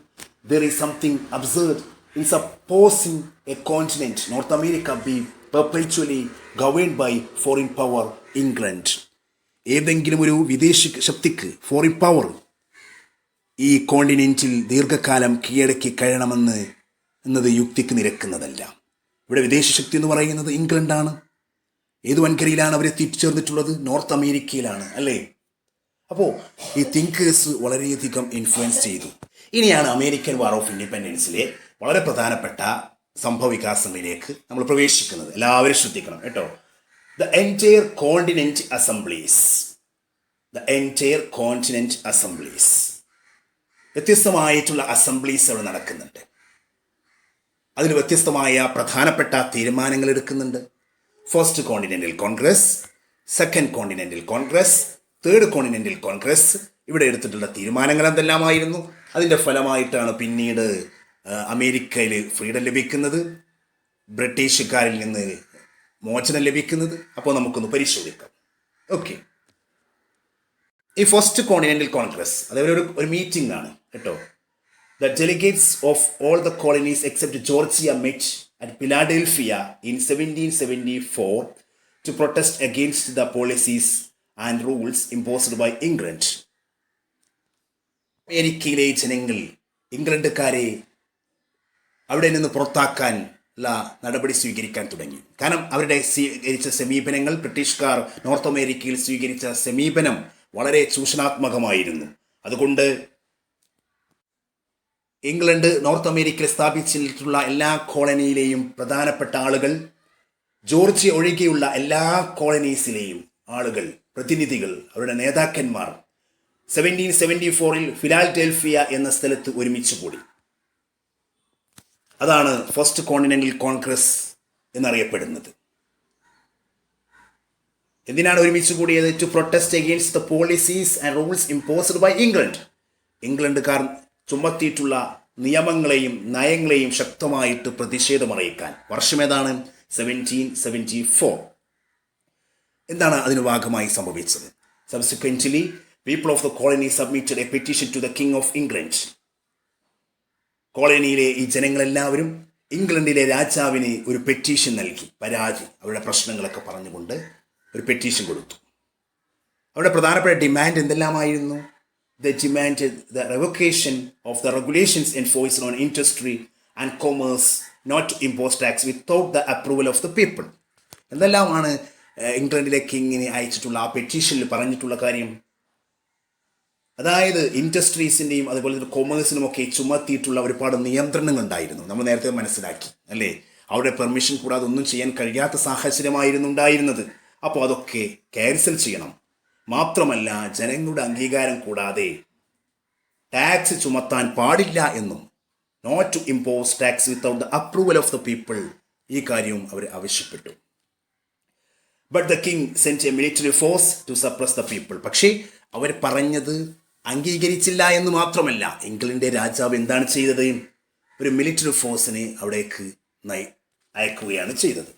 there is something absurd in supposing a continent, North America, be perpetually governed by foreign power, England. ഏതെങ്കിലും ഒരു വിദേശ ശക്തിക്ക്, ഫോറിൻ പവർ, ഈ കോണ്ടിനെന്റിൽ ദീർഘകാലം കീഴടക്കി കഴിയണമെന്ന് എന്നത് യുക്തിക്ക് നിരക്കുന്നതല്ല. ഇവിടെ വിദേശ ശക്തി എന്ന് പറയുന്നത് ഇംഗ്ലണ്ടാണ്. ഏത് വൻകരയിലാണ് അവർ എത്തിച്ചേർന്നിട്ടുള്ളത്? നോർത്ത് അമേരിക്കയിലാണ്, അല്ലേ? അപ്പോൾ ഈ തിങ്കേഴ്സ് വളരെയധികം ഇൻഫ്ലുവൻസ് ചെയ്തു. ഇനിയാണ് അമേരിക്കൻ വാർ ഓഫ് ഇൻഡിപെൻഡൻസിലെ വളരെ പ്രധാനപ്പെട്ട സംഭവവികാസങ്ങളിലേക്ക് നമ്മൾ പ്രവേശിക്കുന്നത്. എല്ലാവരും ശ്രദ്ധിക്കണം കേട്ടോ. The entire continent assemblies. വ്യത്യസ്തമായിട്ടുള്ള അസംബ്ലീസ് അവിടെ നടക്കുന്നുണ്ട്. അതിൽ വ്യത്യസ്തമായ പ്രധാനപ്പെട്ട തീരുമാനങ്ങൾ എടുക്കുന്നുണ്ട്. First continental Congress, second continental Congress, third continental Congress. ഇവിടെ എടുത്തിട്ടുള്ള തീരുമാനങ്ങൾ എന്തെല്ലാമായിരുന്നു? അതിൻ്റെ ഫലമായിട്ടാണ് പിന്നീട് അമേരിക്കയിൽ ഫ്രീഡം ലഭിക്കുന്നത്, ബ്രിട്ടീഷുകാരിൽ നിന്ന് മോചനം ലഭിക്കുന്നത്. അപ്പോൾ നമുക്കൊന്ന് പരിശോധിക്കാം. ഓക്കെ, ഈ ഫസ്റ്റ് കോണ്ടിനെന്റൽ കോൺഗ്രസ് അതേപോലെ ഒരു മീറ്റിംഗ് ആണ് കേട്ടോ. The delegates of all the colonies except Georgia met at Philadelphia in 1774 to protest against the policies and rules imposed by England. അമേരിക്കയിലെ ജനങ്ങൾ ഇംഗ്ലണ്ടുകാരെ അവിടെ നിന്ന് പുറത്താക്കാൻ നടപടി സ്വീകരിക്കാൻ തുടങ്ങി. കാരണം അവരുടെ സ്വീകരിച്ച സമീപനങ്ങൾ, ബ്രിട്ടീഷുകാർ നോർത്ത് അമേരിക്കയിൽ സ്വീകരിച്ച സമീപനം വളരെ ചൂഷണാത്മകമായിരുന്നു. അതുകൊണ്ട് ഇംഗ്ലണ്ട് നോർത്ത് അമേരിക്കയിൽ സ്ഥാപിച്ചിട്ടുള്ള എല്ലാ കോളനിയിലെയും പ്രധാനപ്പെട്ട ആളുകൾ, ജോർജിയ ഒഴികെയുള്ള എല്ലാ കോളനീസിലെയും ആളുകൾ, പ്രതിനിധികൾ, അവരുടെ നേതാക്കന്മാർ 1774 ഫിലാഡൽഫിയ എന്ന സ്ഥലത്ത് ഒരുമിച്ച് കൂടി. അതാണ് ഫസ്റ്റ് കോണ്ടിനെന്റൽ കോൺഗ്രസ് എന്നറിയപ്പെടുന്നത്. എന്തിനാണ് ഒരുമിച്ച് കൂടിയത്? To protest against the policies and rules imposed by England. ഇംഗ്ലണ്ടുകാർ ചുമത്തിയിട്ടുള്ള നിയമങ്ങളെയും നയങ്ങളെയും ശക്തമായിട്ട് പ്രതിഷേധമറിയിക്കാൻ. വർഷം ഏതാണ്? 1774. എന്താണ് അതിന് ഭാഗമായി സംഭവിച്ചത്? Subsequently people of the colony submitted a petition to the king of England. കോളനിയിലെ ഈ ജനങ്ങളെല്ലാവരും ഇംഗ്ലണ്ടിലെ രാജാവിന് ഒരു പെറ്റീഷൻ നൽകി. പരാതി, അവരുടെ പ്രശ്നങ്ങളൊക്കെ പറഞ്ഞുകൊണ്ട് ഒരു പെറ്റീഷൻ കൊടുത്തു. അവരുടെ പ്രധാനപ്പെട്ട demand എന്തെല്ലാമായിരുന്നു? They demanded the revocation of the regulations enforced on industry and commerce, not to impose tax without the approval of the people. എന്തെല്ലാമാണ് ഇംഗ്ലണ്ടിലെ കിങ്ങിന് അയച്ചിട്ടുള്ള ആ പെറ്റീഷനിൽ പറഞ്ഞിട്ടുള്ള കാര്യം? അതായത് ഇൻഡസ്ട്രീസിൻ്റെയും അതുപോലെ തന്നെ കൊമേഴ്സിനുമൊക്കെ ചുമത്തിയിട്ടുള്ള ഒരുപാട് നിയന്ത്രണങ്ങൾ ഉണ്ടായിരുന്നു. നമ്മൾ നേരത്തെ മനസ്സിലാക്കി, അല്ലേ? അവിടെ പെർമിഷൻ കൂടാതെ ഒന്നും ചെയ്യാൻ കഴിയാത്ത സാഹചര്യമായിരുന്നു ഉണ്ടായിരുന്നത്. അപ്പോൾ അതൊക്കെ ക്യാൻസൽ ചെയ്യണം. മാത്രമല്ല, ജനങ്ങളുടെ അംഗീകാരം കൂടാതെ ടാക്സ് ചുമത്താൻ പാടില്ല എന്നും, not to impose tax without the approval of the people, ഈ കാര്യവും അവർ ആവശ്യപ്പെട്ടു. But the king sent a military force to suppress the people. പക്ഷേ അവർ പറഞ്ഞത് അംഗീകരിച്ചില്ല എന്ന് മാത്രമല്ല, ഇംഗ്ലണ്ടിൻ്റെ രാജാവ് എന്താണ് ചെയ്തത്? ഒരു മിലിറ്ററി ഫോഴ്സിനെ അവിടേക്ക് അയക്കുകയാണ് ചെയ്തത്.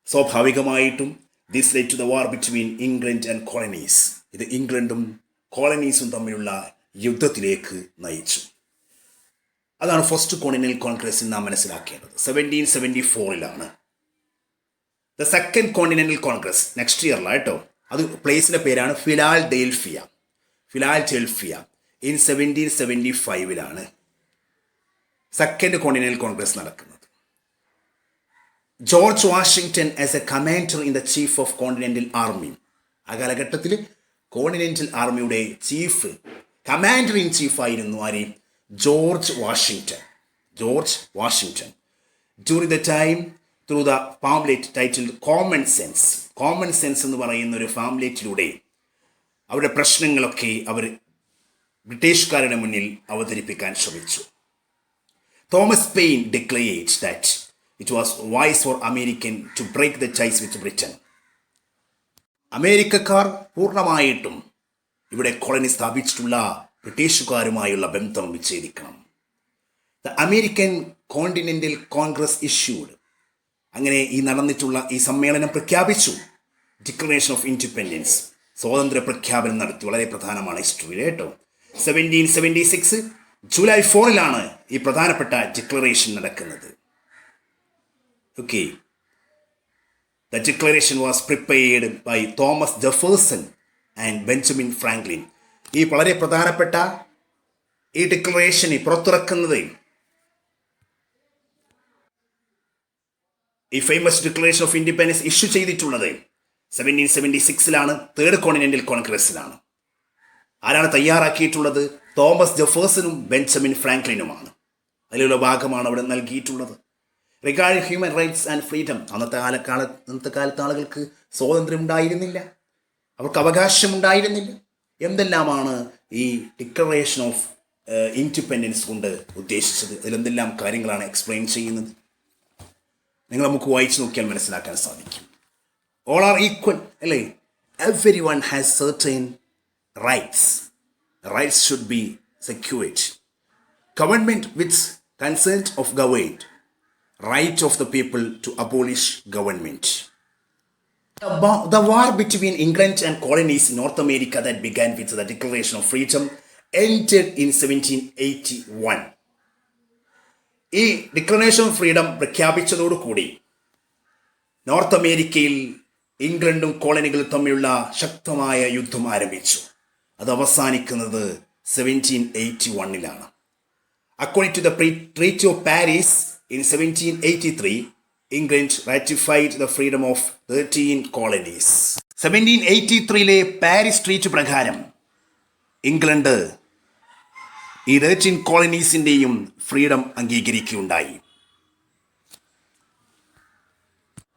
സ്വാഭാവികമായിട്ടും this led to the war between England and colonies. ഇത് ഇംഗ്ലണ്ടും കോളനീസും തമ്മിലുള്ള യുദ്ധത്തിലേക്ക് നയിച്ചു. അതാണ് ഫസ്റ്റ് കോണ്ടിനെന്റൽ കോൺഗ്രസിൽ നാം മനസ്സിലാക്കേണ്ടത്. 1774 the second continental congress next ഇയറിലാണ് കേട്ടോ. അത് പ്ലേസിൻ്റെ പേരാണ് Philadelphia. In 1775 second continental congress നടക്കുന്നത്. George Washington as a commander in the chief of continental army. ആ കാലഘട്ടത്തിൽ കോണ്ടിനെന്റൽ ആർമിയുടെ കമാൻഡർ ഇൻ ചീഫ് ആയിരുന്നു ആര്? George Washington. During the time through the pamphlet titled common sense എന്ന് പറയുന്ന ഒരു പാംപ്ലെറ്റിലൂടെ അവരുടെ പ്രശ്നങ്ങളൊക്കെ അവർ ബ്രിട്ടീഷുകാരുടെ മുന്നിൽ അവതരിപ്പിക്കാൻ ശ്രമിച്ചു. Thomas Paine declared that it was wise for American to break the ties with Britain. അമേരിക്കക്കാർ പൂർണ്ണമായിട്ടും ഇവിടെ കോളനി സ്ഥാപിച്ചിട്ടുള്ള ബ്രിട്ടീഷുകാരുമായുള്ള ബന്ധം വിച്ഛേദിക്കണം. The American continental congress issued. അങ്ങനെ നടന്നിട്ടുള്ള ഈ സമ്മേളനം പ്രഖ്യാപിച്ചു ഡിക്ലറേഷൻ ഓഫ് ഇൻഡിപെൻഡൻസ്, സ്വാതന്ത്ര്യ പ്രഖ്യാപനം നടത്തി. വളരെ പ്രധാനമാണ് ഹിസ്റ്ററിയിൽ കേട്ടോ. 1776 ജൂലൈ 4 ഈ പ്രധാനപ്പെട്ട ഡിക്ലറേഷൻ നടക്കുന്നത്. Okay, the declaration was prepared by Thomas Jefferson and Benjamin Franklin. ഈ വളരെ പ്രധാനപ്പെട്ട ഈ ഡിക്ലറേഷൻ പുറത്തിറക്കുന്നത്, ഈ famous declaration of independence issue ചെയ്തിട്ടുള്ളത് 1776 തേർഡ് കോണ്ടിനെന്റൽ കോൺഗ്രസിലാണ്. ആരാണ് തയ്യാറാക്കിയിട്ടുള്ളത്? തോമസ് ജെഫേഴ്സണും ബെഞ്ചമിൻ ഫ്രാങ്ക്ലിനുമാണ്. അതിലുള്ള ഭാഗമാണ് അവിടെ നൽകിയിട്ടുള്ളത്. Regarding human rights and freedom. അന്നത്തെ കാലത്ത് ആളുകൾക്ക് സ്വാതന്ത്ര്യം ഉണ്ടായിരുന്നില്ല, അവർക്ക് അവകാശമുണ്ടായിരുന്നില്ല. എന്തെല്ലാമാണ് ഈ ഡിക്ലറേഷൻ ഓഫ് ഇൻഡിപെൻഡൻസ് കൊണ്ട് ഉദ്ദേശിച്ചത്? അതിലെന്തെല്ലാം കാര്യങ്ങളാണ് എക്സ്പ്ലെയിൻ ചെയ്യുന്നത്? നമുക്ക് വായിച്ചു നോക്കിയാൽ മനസ്സിലാക്കാൻ സാധിക്കും. ഓൾ ആർ ഈക്വൽ അല്ലേ? Every one has certain rights. Rights should be secured. Government with consent of governed. Right of the people to abolish government. The war between England and colonies in North America that began with the Declaration of Freedom ended in 1781. ഈ declaration of freedom പ്രഖ്യാപിച്ചതോടുകൂടി north അമേരിക്കയിൽ ഇംഗ്ലണ്ടും കോളനികളും തമ്മിലുള്ള ശക്തമായ യുദ്ധം ആരംഭിച്ചു. അത് അവസാനിക്കുന്നത് 1781. According to the Treaty of Paris in 1783, England ratified the freedom of 13 colonies. 1783 Paris treat പ്രകാരം ഇംഗ്ലണ്ട് ഈ 13 കോളനീസിൻ്റെയും freedom അംഗീകരിക്കുകയുണ്ടായി.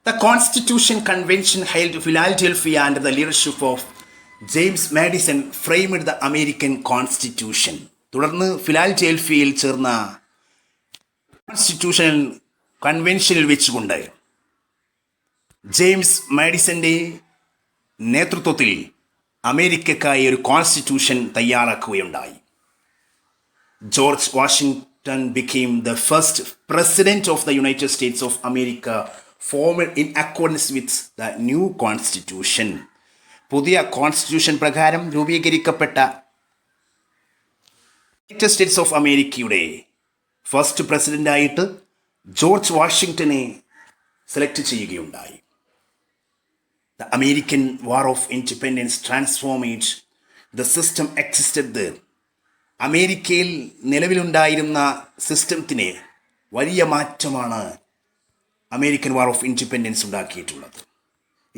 The Constitution Convention held Philadelphia under the leadership of James Madison framed the American Constitution. തുടർന്ന് ഫിലാഡൽഫിയയിൽ ചേർന്ന constitution കൺവെൻഷനിൽ വെച്ചുകൊണ്ട് James മാഡിസന്റെ നേതൃത്വത്തിൽ അമേരിക്കക്കായി ഒരു constitution തയ്യാറാക്കുകയുണ്ടായി. George Washington became the first president of the United States of America formed in accordance with the new constitution. പുതിയ constitution പ്രകാരം രൂപീകരിക്കപ്പെട്ട യുണൈറ്റഡ് സ്റ്റേറ്റ്സ് ഓഫ് അമേരിക്കയുടെ ഫസ്റ്റ് പ്രസിഡൻ്റായിട്ട് ജോർജ് വാഷിങ്ടനെ സെലക്ട് ചെയ്യുകയുണ്ടായി. The American war of independence transformed the system existed there. അമേരിക്കയിൽ നിലവിലുണ്ടായിരുന്ന സിസ്റ്റത്തിന് വലിയ മാറ്റമാണ് അമേരിക്കൻ വാർ ഓഫ് ഇൻഡിപെൻഡൻസ് ഉണ്ടാക്കിയിട്ടുള്ളത്.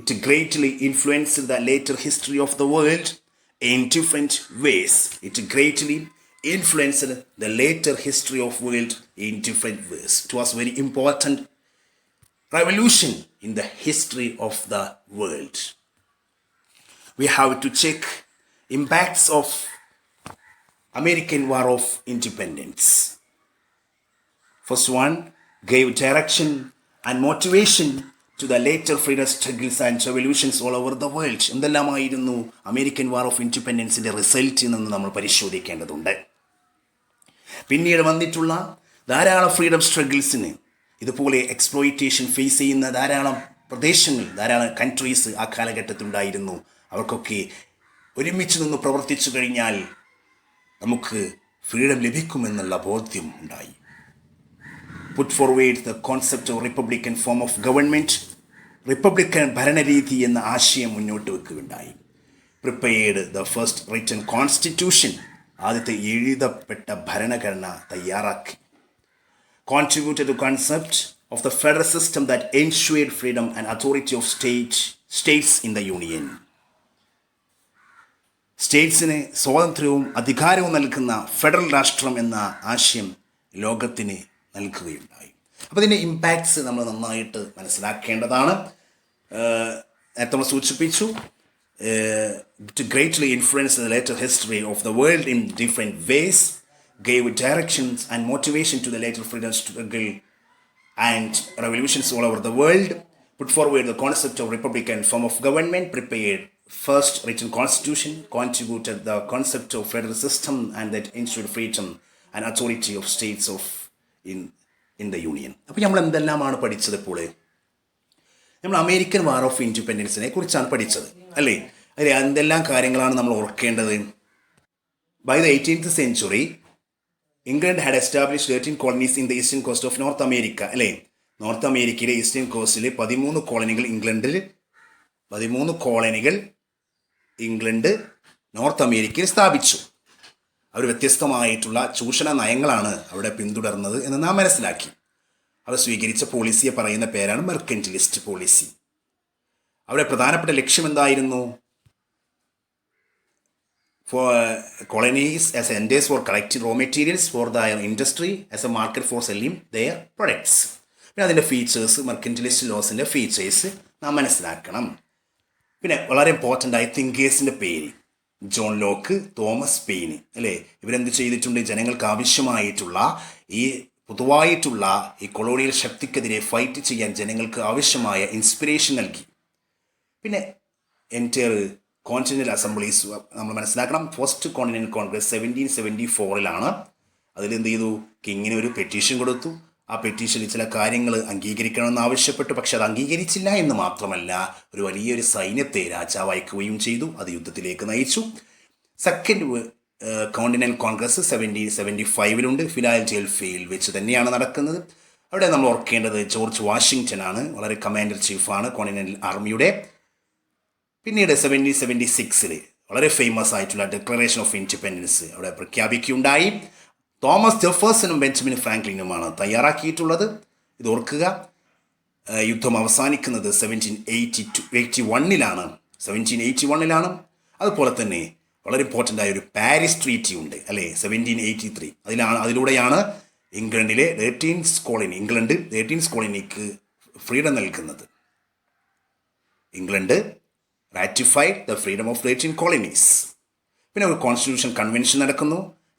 It greatly influenced the later history of the world in different ways. It greatly influenced the later history of world in different ways. It was very important revolution in the history of the world. We have to check impacts of American War of Independence. First one, gave direction and motivation to the later freedom struggles and revolutions all over the world. എന്തെല്ലാമായിരുന്നു American war of ഇൻഡിപെൻഡൻസിൻ്റെ result എന്ന് നമ്മൾ പരിശോധിക്കേണ്ടതുണ്ട്. പിന്നീട് വന്നിട്ടുള്ള ധാരാളം freedom സ്ട്രഗിൾസിന് ഇതുപോലെ exploitation face ചെയ്യുന്ന ധാരാളം പ്രദേശങ്ങൾ, ധാരാളം കൺട്രീസ് ആ കാലഘട്ടത്തിലുണ്ടായിരുന്നു. അവർക്കൊക്കെ ഒരുമിച്ച് നിന്ന് പ്രവർത്തിച്ചു കഴിഞ്ഞാൽ നമുക്ക് ഫ്രീഡം ലഭിക്കുമെന്നുള്ള ബോധ്യം ഉണ്ടായി. Put forward the concept of republican form of government, republican ഭരണരീതി എന്ന ആശയം മുന്നോട്ട് വെക്കുകയുണ്ടായി. Prepared the first written constitution, ആദ്യത്തെ എഴുതപ്പെട്ട ഭരണഘടന തയ്യാറാക്കി. Contributed to concept of the federal system that ensured freedom and authority of states in the union. സ്റ്റേറ്റ്സിന് സ്വാതന്ത്ര്യവും അധികാരവും നൽകുന്ന ഫെഡറൽ രാഷ്ട്രം എന്ന ആശയം ലോകത്തിന് നൽകുകയുണ്ടായി. അപ്പോൾ ഇതിൻ്റെ ഇമ്പാക്ട്സ് നമ്മൾ നന്നായിട്ട് മനസ്സിലാക്കേണ്ടതാണ്. നേരത്തെ നമ്മൾ സൂചിപ്പിച്ചു, to greatly influence the later history of the world in different ways, gave directions and motivation to the later freedom struggle and revolutions all over the world, put forward the concept of republican form of government, prepared first written constitution, contributed the concept of federal system and that ensured freedom and authority of states of in the union. അപ്പോൾ നമ്മൾ എന്തെല്ലാമാണ് പഠിച്ചത്? ഇപ്പോൾ നമ്മൾ American war of ഇൻഡിപെൻഡൻസിനെ കുറിച്ചാണ് പഠിച്ചത്, അല്ലേ? അതിൽ എന്തെല്ലാം കാര്യങ്ങളാണ് നമ്മൾ ഓർക്കേണ്ടത്? By the 18th century, England had established 13 colonies in the eastern coast of North America, അല്ലേ? നോർത്ത് അമേരിക്കയിലെ ഈസ്റ്റേൺ കോസ്റ്റിൽ 13 കോളനികൾ ഇംഗ്ലണ്ട് നോർത്ത് അമേരിക്കയിൽ സ്ഥാപിച്ചു. അവർ വ്യത്യസ്തമായിട്ടുള്ള ചൂഷണ നയങ്ങളാണ് അവിടെ പിന്തുടർന്നത് എന്ന് നാം മനസ്സിലാക്കി. അവർ സ്വീകരിച്ച പോളിസിയെ പറയുന്ന പേരാണ് മെർക്കന്റിലിസ്റ്റ് പോളിസി. അവരുടെ പ്രധാനപ്പെട്ട ലക്ഷ്യം എന്തായിരുന്നു? For colonies as centers for collecting raw materials for their industry as a market for selling their products. പിന്നെ അതിൻ്റെ ഫീച്ചേഴ്സ്, മെർക്കന്റിലിസ്റ്റ് ലോസിൻ്റെ ഫീച്ചേഴ്സ് നാം മനസ്സിലാക്കണം. പിന്നെ വളരെ ഇമ്പോർട്ടൻ്റ് ആയ തിങ്കേഴ്സിൻ്റെ പേര് ജോൺ ലോക്ക്, തോമസ് പെയിന്, അല്ലേ? ഇവരെന്ത് ചെയ്തിട്ടുണ്ട്? ജനങ്ങൾക്ക് ആവശ്യമായിട്ടുള്ള പൊതുവായിട്ടുള്ള ഈ കൊളോണിയൽ ശക്തിക്കെതിരെ ഫൈറ്റ് ചെയ്യാൻ ജനങ്ങൾക്ക് ആവശ്യമായ ഇൻസ്പിറേഷൻ നൽകി. പിന്നെ എൻറ്റയർ കോണ്ടിനെൻ്റൽ അസംബ്ലീസ് നമ്മൾ മനസ്സിലാക്കണം. ഫസ്റ്റ് കോണ്ടിനെൻ്റൽ കോൺഗ്രസ് 1774 അതിലെന്ത് ചെയ്തു? കിങ്ങിന് ഒരു പെറ്റീഷൻ കൊടുത്തു. ആ പെറ്റീഷനിൽ ചില കാര്യങ്ങൾ അംഗീകരിക്കണമെന്ന് ആവശ്യപ്പെട്ടു. പക്ഷെ അത് അംഗീകരിച്ചില്ല എന്ന് മാത്രമല്ല, ഒരു വലിയൊരു സൈന്യത്തെ രാജാവ് അയക്കുകയും ചെയ്തു. അത് യുദ്ധത്തിലേക്ക് നയിച്ചു. സെക്കൻഡ് കോണ്ടിനെൻ്റൽ കോൺഗ്രസ് 1775 ഫിലാഡൽഫിയയിൽ വെച്ച് തന്നെയാണ് നടക്കുന്നത്. അവിടെ നമ്മൾ ഓർക്കേണ്ടത് ജോർജ് വാഷിങ്ടൺ ആണ്. വളരെ കമാൻഡർ ചീഫാണ് കോണ്ടിനെൻ്റൽ ആർമിയുടെ. പിന്നീട് 1776 വളരെ ഫേമസ് ആയിട്ടുള്ള ഡിക്ലറേഷൻ ഓഫ് ഇൻഡിപെൻഡൻസ് അവിടെ പ്രഖ്യാപിക്കുകയുണ്ടായി. തോമസ് ജെഫേഴ്സണും ബെഞ്ചമിൻ ഫ്രാങ്ക്ലിനുമാണ് തയ്യാറാക്കിയിട്ടുള്ളത്. ഇത് ഓർക്കുക. യുദ്ധം അവസാനിക്കുന്നത് 1781. അതുപോലെ തന്നെ വളരെ ഇമ്പോർട്ടൻ്റ് ആയ ഒരു പാരീസ് ട്രീറ്റി ഉണ്ട്, അല്ലേ? 1783. അതിലൂടെയാണ് ഇംഗ്ലണ്ട് 13 കോളനിക്ക് ഫ്രീഡം നൽകുന്നത്. England ratified the freedom of 13 colonies. പിന്നെ ഒരു കോൺസ്റ്റിറ്റ്യൂഷൻ കൺവെൻഷൻ നടക്കുന്നു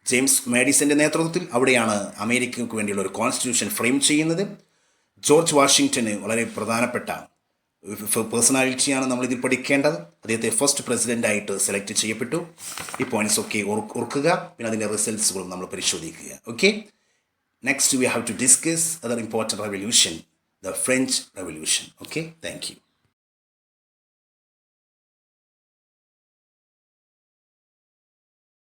ജെയിംസ് മാഡിസന്റെ നേതൃത്വത്തിൽ. അവിടെയാണ് അമേരിക്കയ്ക്ക് വേണ്ടിയുള്ള ഒരു കോൺസ്റ്റിറ്റ്യൂഷൻ ഫ്രെയിം ചെയ്യുന്നത്. ജോർജ് വാഷിങ്ടന് വളരെ പ്രധാനപ്പെട്ട പേഴ്സണാലിറ്റിയാണ് നമ്മളിതിൽ പഠിക്കേണ്ടത്. അദ്ദേഹത്തെ ഫസ്റ്റ് പ്രസിഡൻ്റായിട്ട് സെലക്ട് ചെയ്യപ്പെട്ടു. ഈ പോയിന്റ്സ് ഒക്കെ ഓർക്കുക. പിന്നെ അതിൻ്റെ റിസൾട്ട്സുകളും നമ്മൾ പരിശോധിക്കുക. Okay, next we have to discuss other important revolution, the French Revolution. Okay, thank you.